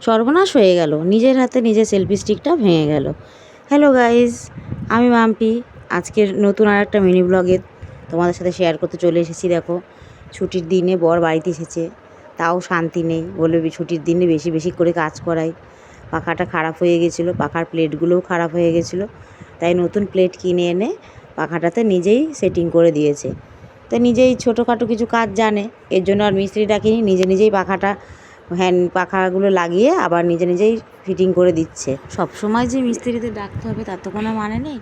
সর্বনাশ হয়ে গেল, নিজের হাতে নিজের সেলফি স্টিকটা ভেঙে গেল। হ্যালো গাইজ, আমি মাম্পি। আজকের নতুন আর একটা মিনি ব্লগে তোমাদের সাথে শেয়ার করতে চলে এসেছি। দেখো, ছুটির দিনে বর বাড়িতে এসেছে, তাও শান্তি নেই, বলে ছুটির দিনে বেশি বেশি করে কাজ করাই। পাখাটা খারাপ হয়ে গেছিলো, পাখার প্লেটগুলোও খারাপ হয়ে গেছিলো, তাই নতুন প্লেট কিনে এনে পাখাটাতে নিজেই সেটিং করে দিয়েছে। তো নিজেই ছোটোখাটো কিছু কাজ জানে, এর জন্য আর মিস্ত্রি ডাকিনি, নিজে নিজেই পাখাটা পাখাগুলো লাগিয়ে আবার নিজে নিজেই ফিটিং করে দিচ্ছে। সব সময় যে মিস্ত্রিদের ডাকতে হবে তার তো কোনো মানে নেই,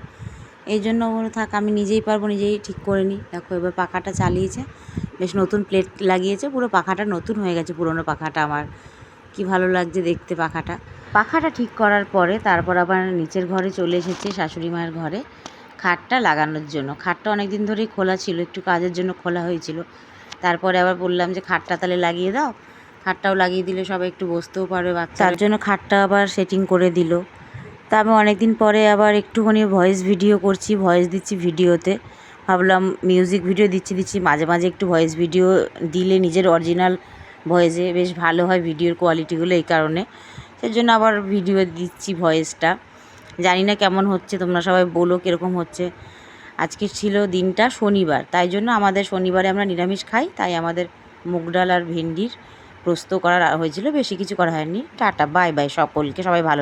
এই জন্য বলে থাক আমি নিজেই পারবো, নিজেই ঠিক করে নিই। দেখো এবার পাখাটা চালিয়েছে, বেশ নতুন প্লেট লাগিয়েছে, পুরো পাখাটা নতুন হয়ে গেছে। পুরোনো পাখাটা আমার কি ভালো লাগছে দেখতে। পাখাটা ঠিক করার পরে তারপর আবার নিচের ঘরে চলে এসেছে, শাশুড়ি মায়ের ঘরে, খাটটা লাগানোর জন্য। খাটটা অনেক দিন ধরেই খোলা ছিল, একটু কাজের জন্য খোলা হয়েছিল। তারপরে আবার বললাম যে খাটটা তাহলে লাগিয়ে দাও, খাটটাও লাগিয়ে দিলে সবাই একটু বসতেও পারবে বাচ্চা, তার জন্য খাটটা আবার সেটিং করে দিল। তা আমি অনেক দিন পরে আবার একটুখানি ভয়েস ভিডিও করছি, ভয়েস দিচ্ছি ভিডিওতে। ভাবলাম মিউজিক ভিডিও দিচ্ছি মাঝে মাঝে একটু ভয়েস ভিডিও দিলে নিজের অরিজিনাল ভয়েসে বেশ ভালো হয় ভিডিওর কোয়ালিটিগুলো, এই কারণে সেজন্য আবার ভিডিও দিচ্ছি ভয়েসটা। জানি না কেমন হচ্ছে, তোমরা সবাই বলো কীরকম হচ্ছে। আজকে ছিল দিনটা শনিবার, তাই জন্য আমাদের শনিবারে আমরা নিরামিষ খাই, তাই আমাদের মুগ ডাল আর ভেন্ডির পোস্ত করা হয়েছিল, বেশি কিছু করা হয়নি। টাটা, বাই বাই সকলকে, সবাই ভালো।